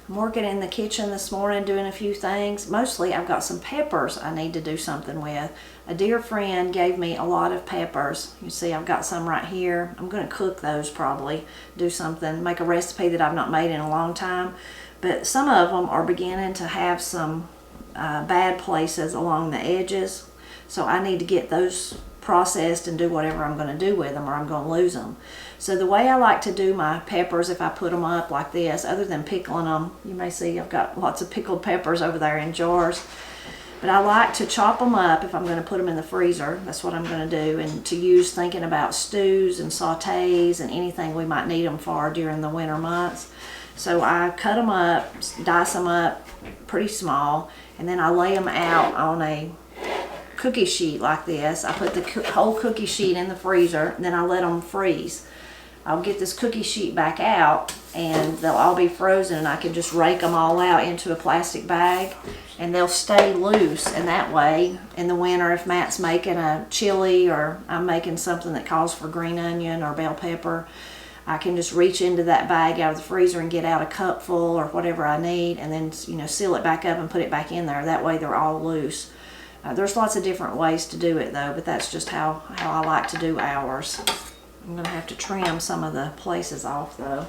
I'm working in the kitchen this morning doing a few things. Mostly I've got some peppers I need to do something with. A dear friend gave me a lot of peppers. You see I've got some right here. I'm going to cook those probably, do something, make a recipe that I've not made in a long time. But some of them are beginning to have some bad places along the edges. So I need to get those processed and do whatever I'm going to do with them or I'm going to lose them. So the way I like to do my peppers, if I put them up like this, other than pickling them, you may see I've got lots of pickled peppers over there in jars, but I like to chop them up if I'm going to put them in the freezer. That's what I'm going to do, and to use thinking about stews and sautés and anything we might need them for during the winter months. So I cut them up, dice them up pretty small, and then I lay them out on a cookie sheet like this. I put the whole cookie sheet in the freezer, and then I let them freeze. I'll get this cookie sheet back out and they'll all be frozen, and I can just rake them all out into a plastic bag and they'll stay loose. And that way in the winter, if Matt's making a chili or I'm making something that calls for green onion or bell pepper, I can just reach into that bag out of the freezer and get out a cupful or whatever I need, and then seal it back up and put it back in there. That way they're all loose. There's lots of different ways to do it though, but that's just how I like to do ours. I'm going to have to trim some of the places off though.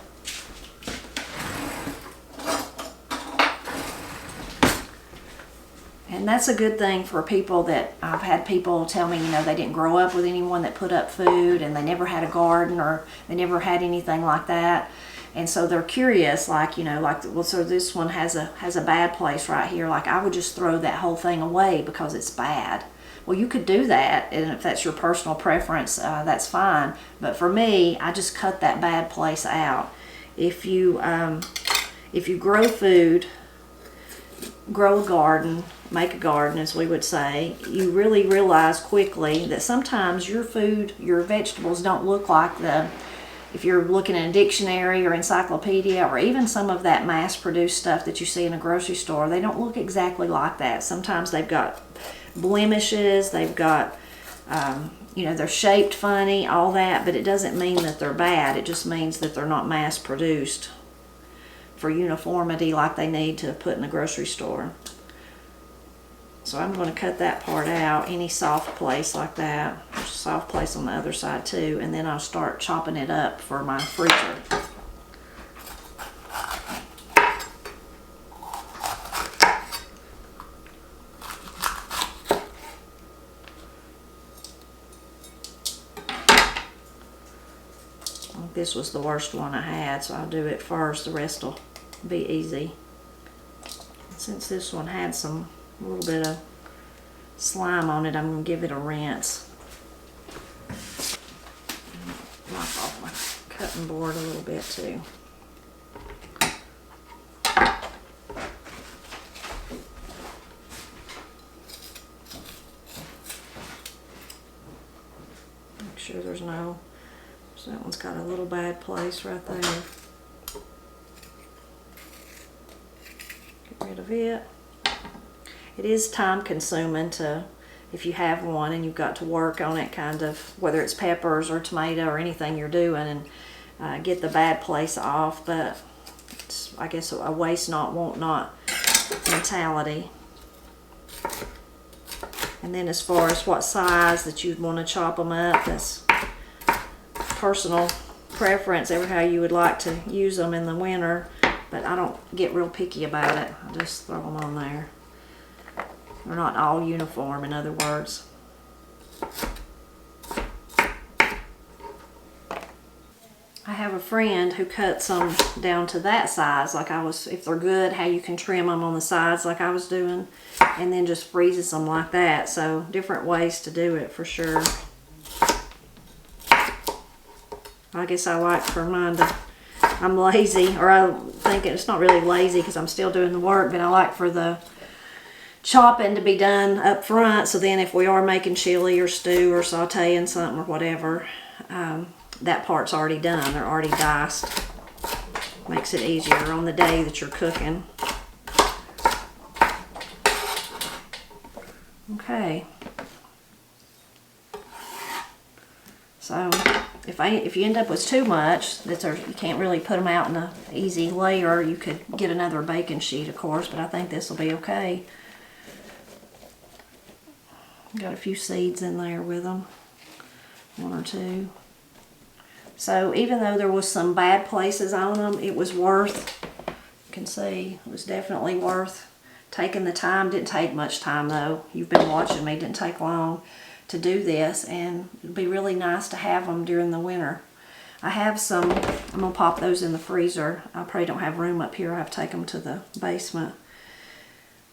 And that's a good thing for people that I've had people tell me, they didn't grow up with anyone that put up food and they never had a garden or they never had anything like that. And so they're curious, so this one has a bad place right here. Like, I would just throw that whole thing away because it's bad. Well, you could do that, and if that's your personal preference, that's fine. But for me, I just cut that bad place out. If you grow food, grow a garden, make a garden, as we would say, you really realize quickly that sometimes your food, your vegetables don't look like if you're looking at a dictionary or encyclopedia, or even some of that mass-produced stuff that you see in a grocery store, they don't look exactly like that. Sometimes they've got blemishes, they've got, they're shaped funny, all that, but it doesn't mean that they're bad. It just means that they're not mass-produced for uniformity like they need to put in the grocery store. So I'm going to cut that part out, any soft place like that. There's a soft place on the other side too, and then I'll start chopping it up for my freezer. This was the worst one I had, so I'll do it first. The rest will be easy. Since this one had a little bit of slime on it, I'm going to give it a rinse. Wipe off my cutting board a little bit too. Make sure there's no... So that one's got a little bad place right there. Get rid of it. It is time consuming if you have one and you've got to work on it, kind of, whether it's peppers or tomato or anything you're doing, and get the bad place off, but it's, I guess, a waste not, want not mentality. And then as far as what size that you'd want to chop them up, that's personal preference, ever how you would like to use them in the winter, but I don't get real picky about it. I just throw them on there. They're not all uniform, in other words. I have a friend who cuts them down to that size, like I was, if they're good, how you can trim them on the sides like I was doing, and then just freezes them like that. So different ways to do it for sure. I guess I like for mine to, I'm lazy, or I think it's not really lazy because I'm still doing the work, but I like for the chopping to be done up front, so then if we are making chili or stew or sauteing something or whatever, that part's already done. They're already diced. Makes it easier on the day that you're cooking. Okay. So if you end up with too much, you can't really put them out in an easy layer. You could get another baking sheet, of course, but I think this will be okay. Got a few seeds in there with them, 1 or 2. So even though there was some bad places on them, it was worth, you can see, it was definitely worth taking the time. Didn't take much time though. You've been watching me, didn't take long to do this, and it'd be really nice to have them during the winter. I have some, I'm gonna pop those in the freezer. I probably don't have room up here. I have to take them to the basement.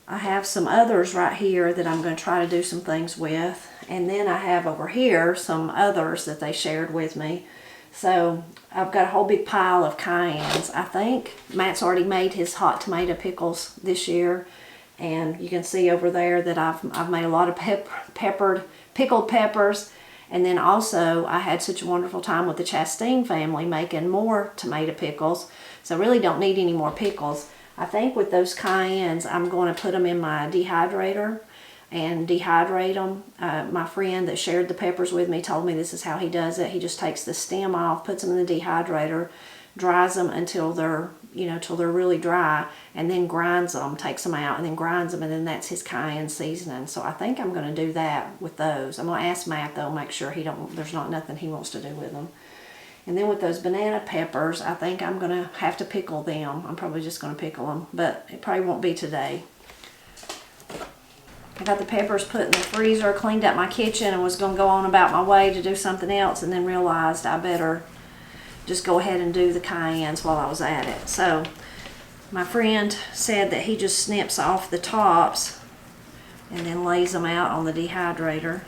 I have some others right here that I'm going to try to do some things with. And then I have over here some others that they shared with me. So I've got a whole big pile of cayennes. I think Matt's already made his hot tomato pickles this year. And you can see over there that I've made a lot of pickled peppers. And then also I had such a wonderful time with the Chastain family making more tomato pickles. So I really don't need any more pickles. I think with those cayennes, I'm going to put them in my dehydrator and dehydrate them. My friend that shared the peppers with me told me this is how he does it. He just takes the stem off, puts them in the dehydrator, dries them until they're, till they're really dry, and then grinds them, takes them out, and then grinds them, and then that's his cayenne seasoning. So I think I'm going to do that with those. I'm going to ask Matt though, make sure there's not nothing he wants to do with them. And then with those banana peppers, I think I'm going to have to pickle them. I'm probably just going to pickle them, but it probably won't be today. I got the peppers put in the freezer, cleaned up my kitchen, and was going to go on about my way to do something else, and then realized I better just go ahead and do the cayennes while I was at it. So my friend said that he just snips off the tops and then lays them out on the dehydrator.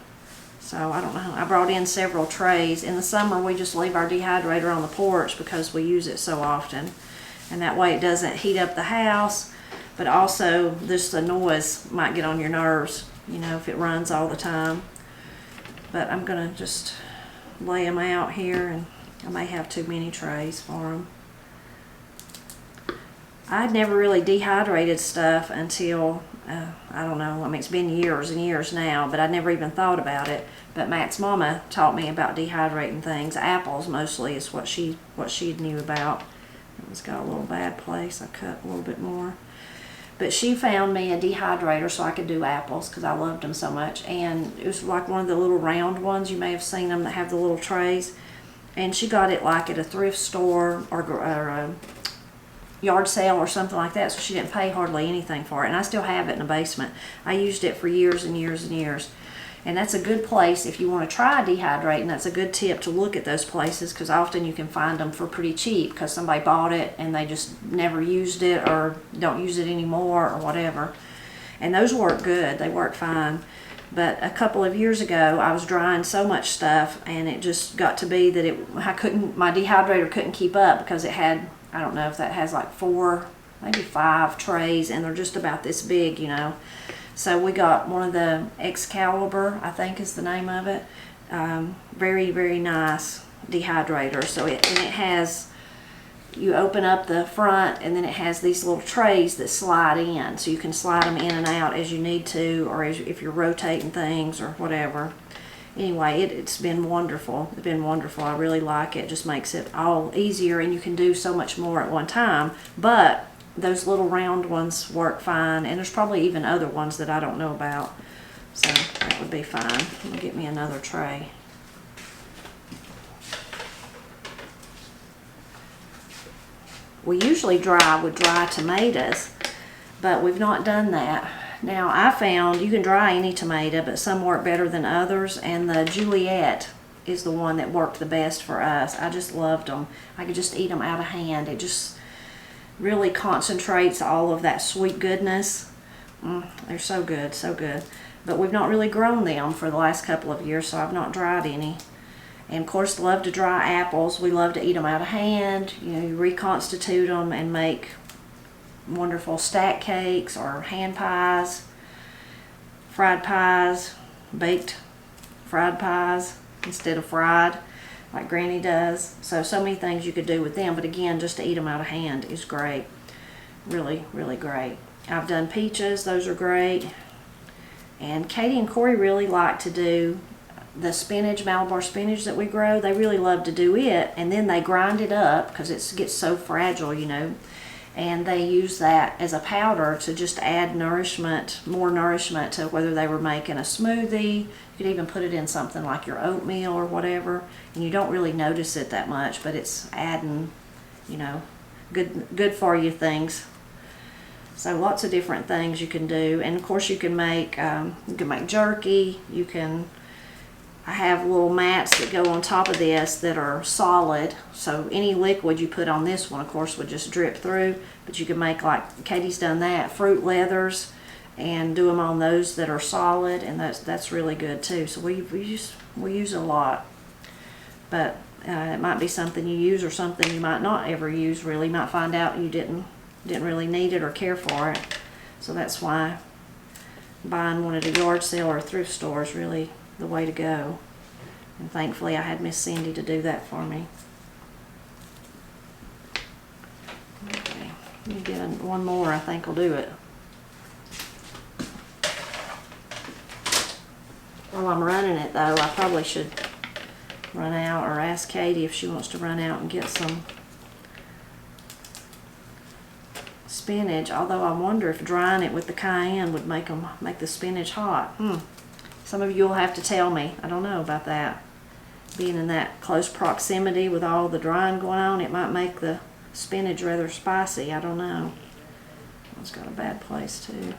So I don't know. I brought in several trays. In the summer, we just leave our dehydrator on the porch because we use it so often. And that way it doesn't heat up the house, but also just the noise might get on your nerves, if it runs all the time. But I'm going to just lay them out here, and I may have too many trays for them. I'd never really dehydrated stuff until, I don't know, I mean, it's been years and years now, but I'd never even thought about it. But Matt's mama taught me about dehydrating things. Apples mostly is what she knew about. It's got a little bad place. I cut a little bit more. But she found me a dehydrator so I could do apples because I loved them so much. And it was like one of the little round ones. You may have seen them that have the little trays. And she got it like at a thrift store or a yard sale or something like that, so she didn't pay hardly anything for it. And I still have it in the basement. I used it for years and years and years. And that's a good place if you want to try dehydrating. That's a good tip to look at those places, because often you can find them for pretty cheap because somebody bought it and they just never used it or don't use it anymore or whatever. And those work good. They work fine. But a couple of years ago, I was drying so much stuff, and it just got to be that my dehydrator couldn't keep up because it had, I don't know if that has like 4, maybe 5 trays, and they're just about this big, So we got one of the Excalibur, I think is the name of it. Very, very nice dehydrator. So it has, you open up the front, and then it has these little trays that slide in. So you can slide them in and out as you need to, or if you're rotating things or whatever. Anyway, it's been wonderful. It's been wonderful. I really like it. It just makes it all easier, and you can do so much more at one time. But those little round ones work fine, and there's probably even other ones that I don't know about. So that would be fine. I'm gonna get me another tray. We usually dry with dry tomatoes, but we've not done that. Now, I found you can dry any tomato, but some work better than others, and the Juliet is the one that worked the best for us. I just loved them. I could just eat them out of hand. It just really concentrates all of that sweet goodness. They're so good, so good. But we've not really grown them for the last couple of years, so I've not dried any. And of course, love to dry apples. We love to eat them out of hand. You reconstitute them and make wonderful stack cakes or hand pies, fried pies, baked fried pies instead of fried like Granny does. So many things you could do with them, but again, just to eat them out of hand is great. Really, really great. I've done peaches. Those are great. And Katie and Corey really like to do the spinach, Malabar spinach that we grow, they really love to do it, and then they grind it up because it gets so fragile, you know, and they use that as a powder to just add nourishment, more nourishment to whether they were making a smoothie. You could even put it in something like your oatmeal or whatever, and you don't really notice it that much, but it's adding, you know, good for you things. So lots of different things you can do, and of course you can make jerky. I have little mats that go on top of this that are solid, so any liquid you put on this one, of course, would just drip through. But you can make, like Katie's done that, fruit leathers, and do them on those that are solid, and that's really good too. So we use a lot, but it might be something you use or something you might not ever use. Really, you might find out you didn't really need it or care for it. So that's why buying one at a yard sale or a thrift store is really the way to go. And thankfully I had Miss Cindy to do that for me. Okay, let me get one more. I think will do it. While I'm running it though, I probably should run out, or ask Katie if she wants to run out and get some spinach, although I wonder if drying it with the cayenne would make the spinach hot. Some of you will have to tell me. I don't know about that. Being in that close proximity with all the drying going on, it might make the spinach rather spicy. I don't know. It's got a bad place too.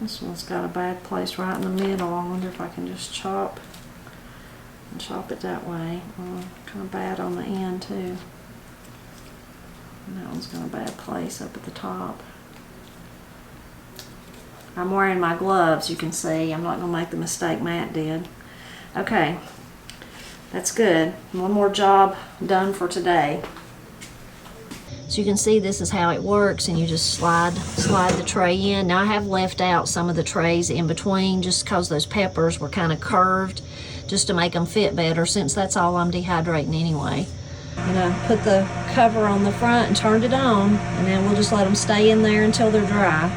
This one's got a bad place right in the middle. I wonder if I can just chop it that way. Kind of bad on the end too. And that one's got a bad place up at the top. I'm wearing my gloves, you can see. I'm not going to make the mistake Matt did. Okay, that's good. One more job done for today. So you can see this is how it works, and you just slide the tray in. Now I have left out some of the trays in between just because those peppers were kind of curved, just to make them fit better, since that's all I'm dehydrating anyway. And I put the cover on the front and turned it on, and then we'll just let them stay in there until they're dry.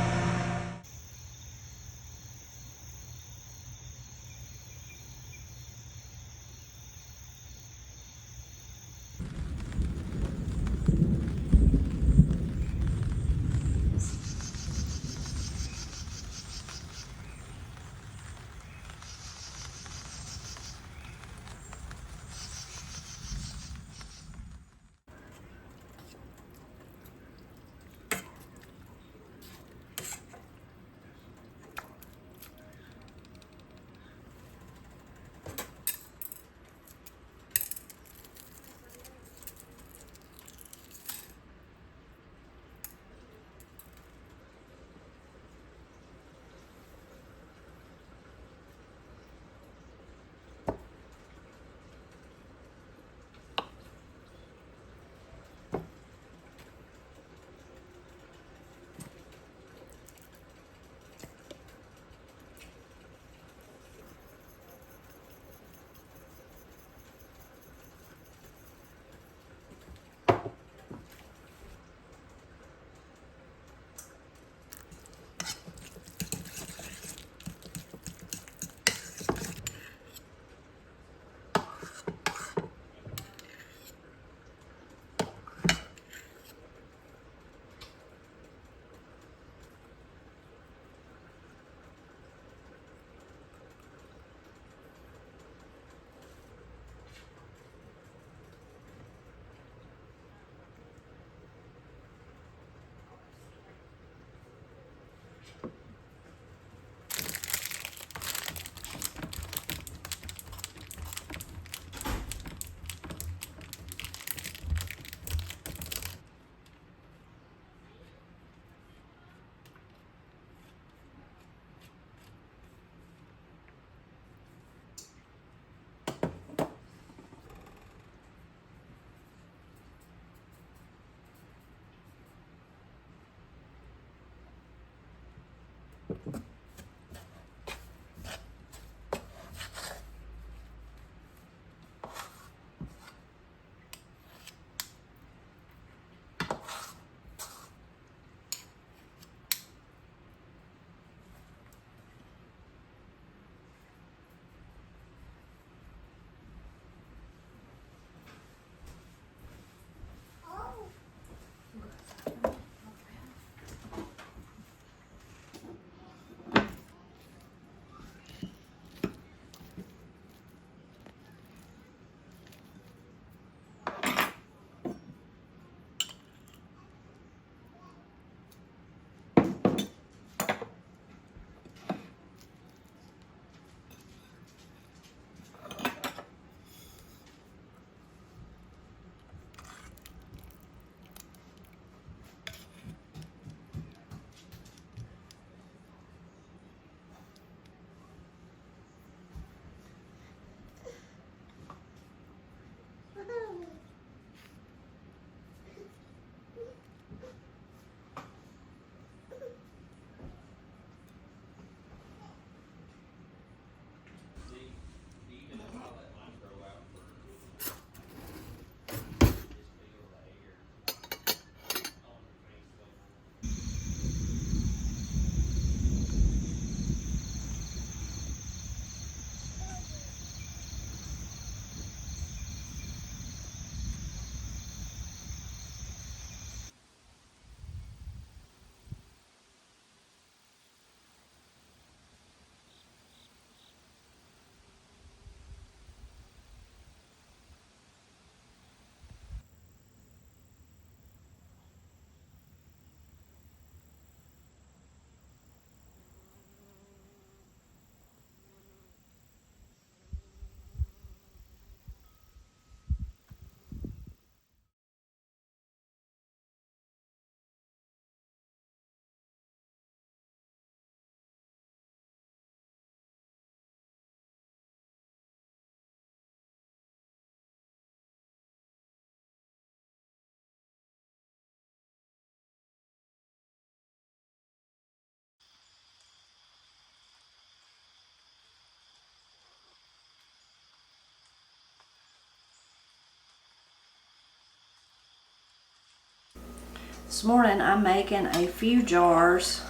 This morning I'm making a few jars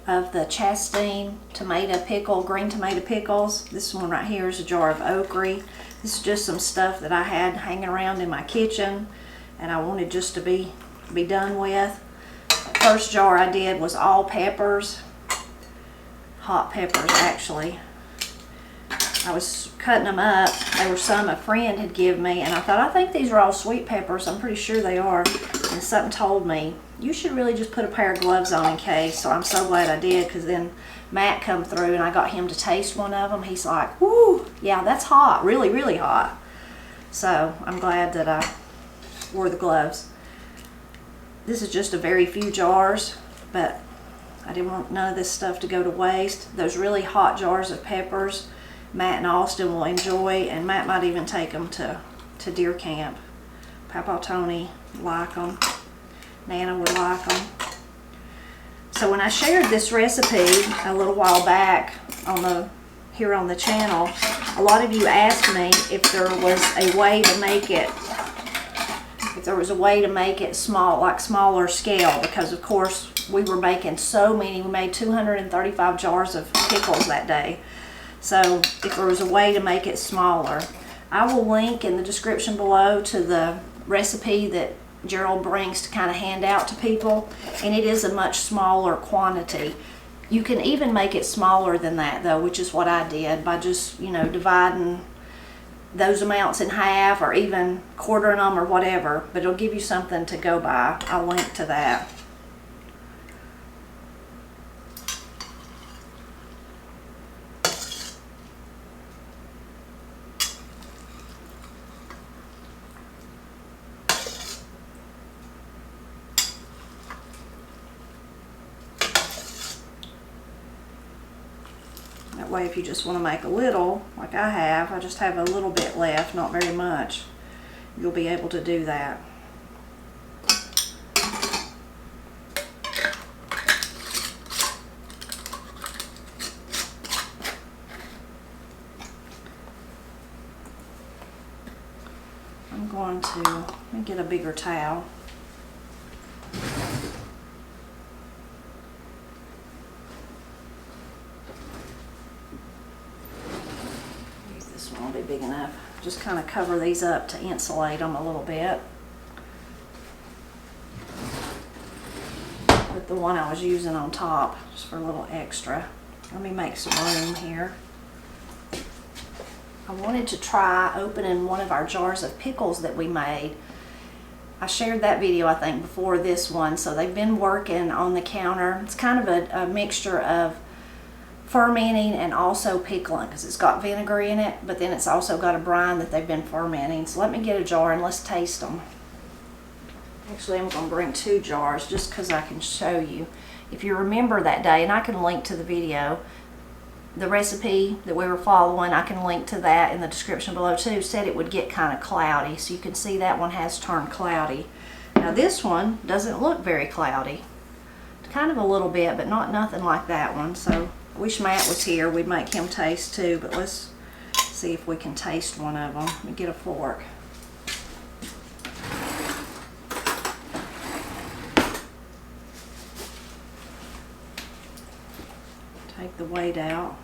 of the Chastain tomato pickle, green tomato pickles. This one right here is a jar of okra. This is just some stuff that I had hanging around in my kitchen and I wanted just to be done with. First jar I did was all peppers, hot peppers actually. I was cutting them up. They were some a friend had given me, and I thought, I think these are all sweet peppers. I'm pretty sure they are. And something told me, you should really just put a pair of gloves on in case. So I'm so glad I did, because then Matt come through and I got him to taste one of them. He's like, whoo, yeah, that's hot, really, really hot. So I'm glad that I wore the gloves. This is just a very few jars, but I didn't want none of this stuff to go to waste. Those really hot jars of peppers, Matt and Austin will enjoy, and Matt might even take them to deer camp. Papa Tony like them. Nana would like them. So when I shared this recipe a little while back here on the channel, a lot of you asked me if there was a way to make it, small, like smaller scale, because of course we were making so many. We made 235 jars of pickles that day. So if there was a way to make it smaller, I will link in the description below to the recipe that Gerald brings to kind of hand out to people, and it is a much smaller quantity. You can even make it smaller than that though, which is what I did by just, dividing those amounts in half or even quartering them or whatever, but it'll give you something to go by. I'll link to that. That way, if you just want to make a little, like I just have a little bit left, not very much, you'll be able to do that. I'm going to, let me get a bigger towel. Big enough. Just kind of cover these up to insulate them a little bit. Put the one I was using on top just for a little extra. Let me make some room here. I wanted to try opening one of our jars of pickles that we made. I shared that video, I think, before this one. So they've been working on the counter. It's kind of a mixture of fermenting and also pickling, because it's got vinegar in it, but then it's also got a brine that they've been fermenting. So let me get a jar and let's taste them. Actually, I'm going to bring 2 jars just because I can show you. If you remember that day, and I can link to the video, the recipe that we were following, I can link to that in the description below too, said it would get kind of cloudy. So you can see that one has turned cloudy. Now this one doesn't look very cloudy. Kind of a little bit, but nothing like that one. So I wish Matt was here. We'd make him taste too, but let's see if we can taste one of them. Let me get a fork. Take the weight out.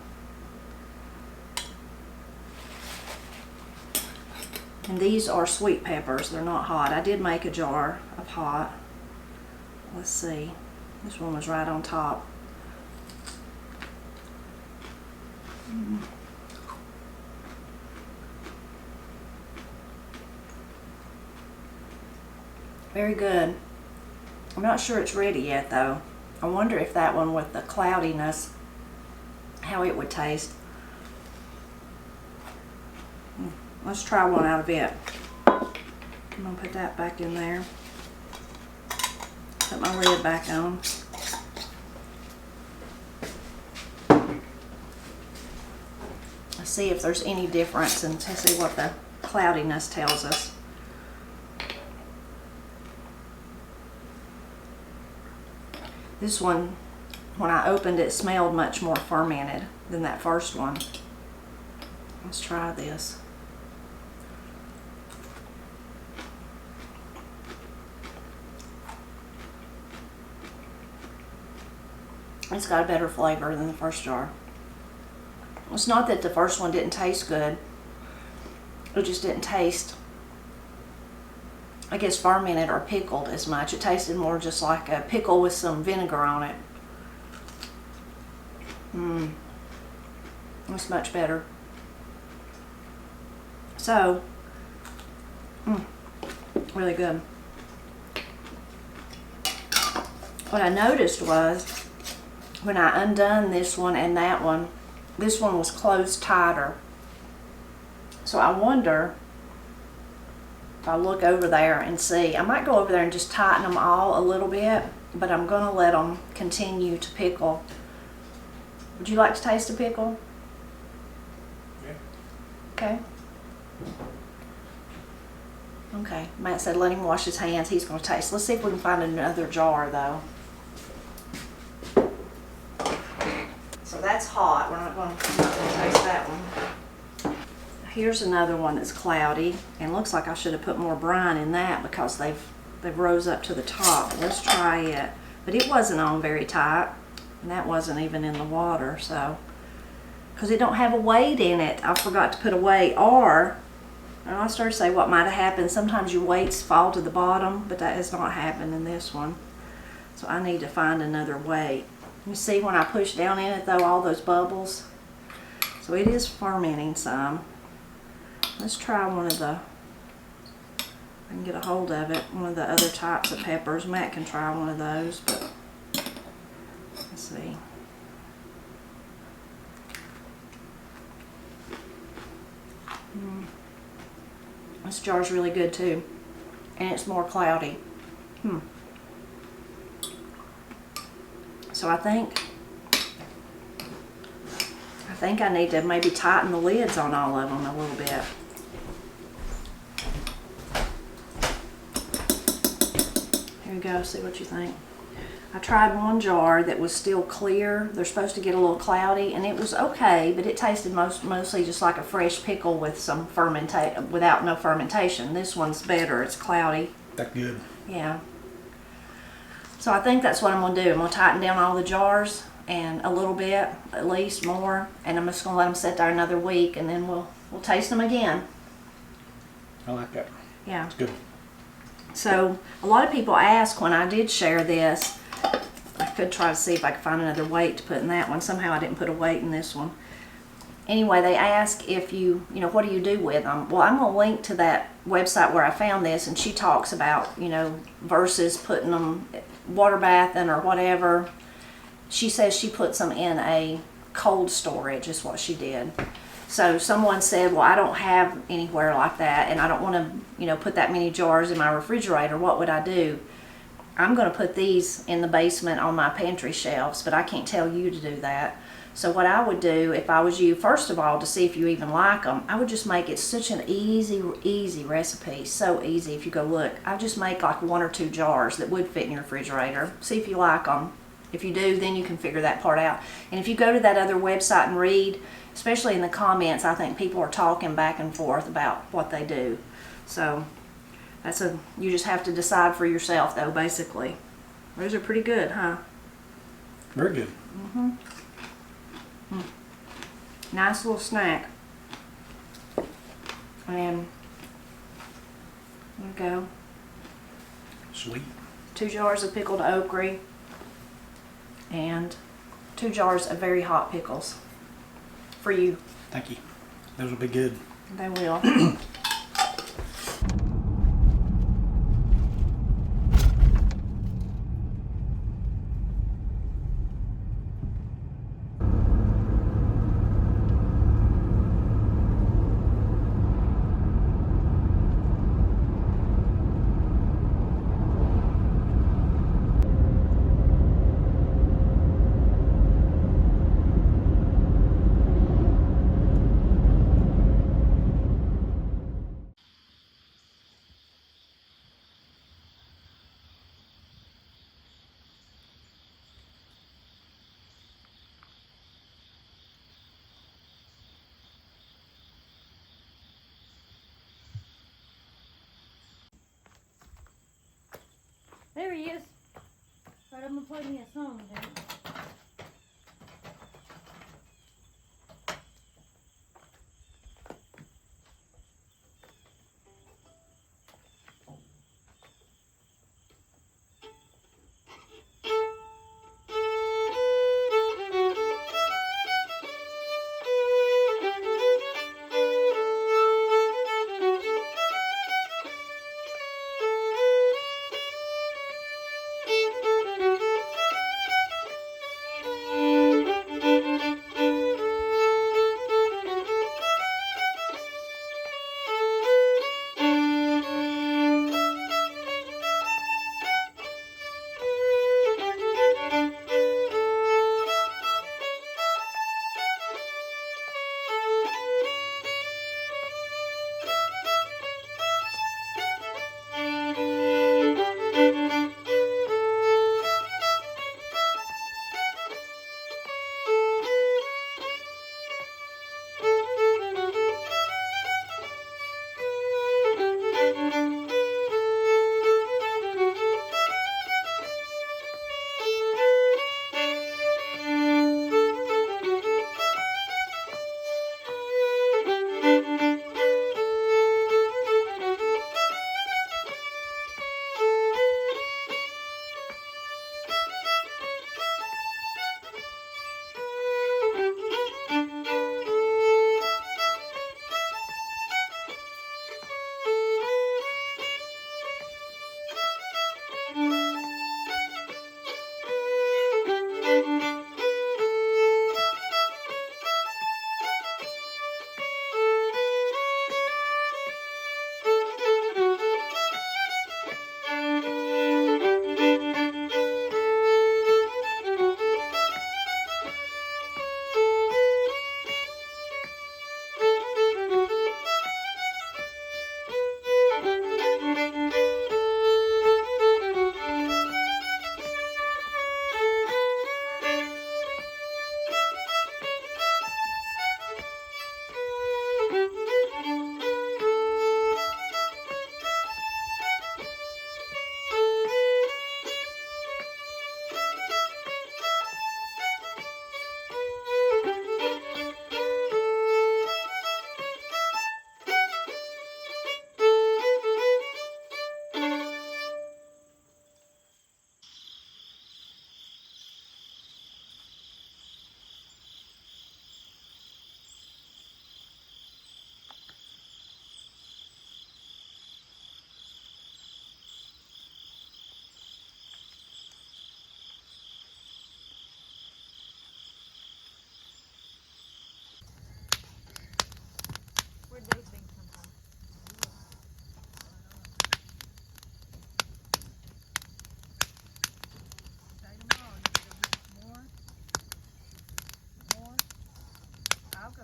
And these are sweet peppers. They're not hot. I did make a jar of hot. Let's see. This one was right on top. Very good. I'm not sure it's ready yet though. I wonder if that one with the cloudiness, how it would taste. Let's try one out of it. I'm gonna put that back in there. Put my lid back on. See if there's any difference and to see what the cloudiness tells us. This one, when I opened it, smelled much more fermented than that first one. Let's try this. It's got a better flavor than the first jar. It's not that the first one didn't taste good. It just didn't taste, I guess, fermented or pickled as much. It tasted more just like a pickle with some vinegar on it. It's much better. So, really good. What I noticed was when I undone this one and that one, this one was closed tighter. So I wonder if I look over there and see. I might go over there and just tighten them all a little bit, but I'm going to let them continue to pickle. Would you like to taste a pickle? Yeah. Okay. Okay, Matt said let him wash his hands. He's going to taste. Let's see if we can find another jar though. So that's hot. I'm not going to taste that one. Here's another one that's cloudy, and looks like I should have put more brine in that because they've rose up to the top. Let's try it. But it wasn't on very tight, and that wasn't even in the water. So, because it don't have a weight in it, I forgot to put a weight. Or, and I started to say what might have happened. Sometimes your weights fall to the bottom, but that has not happened in this one. So I need to find another weight. You see when I push down in it though, all those bubbles. So it is fermenting some. Let's try one of the, I can get a hold of it, one of the other types of peppers. Matt can try one of those, but let's see. This jar's really good too, and it's more cloudy. So I think I need to maybe tighten the lids on all of them a little bit. Here you go, see what you think. I tried one jar that was still clear. They're supposed to get a little cloudy, and it was okay, but it tasted mostly just like a fresh pickle with some without no fermentation. This one's better. It's cloudy. That's good. Yeah. So I think that's what I'm going to do. I'm going to tighten down all the jars and a little bit, at least more, and I'm just going to let them sit there another week, and then we'll taste them again. I like that. Yeah. It's good. So a lot of people ask when I did share this. I could try to see if I could find another weight to put in that one. Somehow I didn't put a weight in this one. Anyway, they ask if you know, what do you do with them? Well, I'm going to link to that website where I found this, and she talks about, you know, versus putting them water bathing or whatever. She says she puts them in a cold storage is what she did. So someone said, well, I don't have anywhere like that, and I don't want to, you know, put that many jars in my refrigerator. What would I do? I'm going to put these in the basement on my pantry shelves, but I can't tell you to do that. So what I would do if I was you, first of all, to see if you even like them, I would just make it such an easy recipe. So easy. If you go look, I just make like 1 or 2 jars that would fit in your refrigerator. See if you like them. If you do, then you can figure that part out. And if you go to that other website and read, especially in the comments, I think people are talking back and forth about what they do. So you just have to decide for yourself though, basically. Those are pretty good, huh? Very good. Nice little snack. And there you go. Sweet. 2 jars of pickled okra and 2 jars of very hot pickles for you. Thank you. Those will be good. They will. There he is. Right, I'm gonna play me a song then.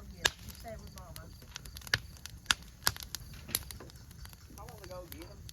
go get them. You stay with Mama. I want to go get them.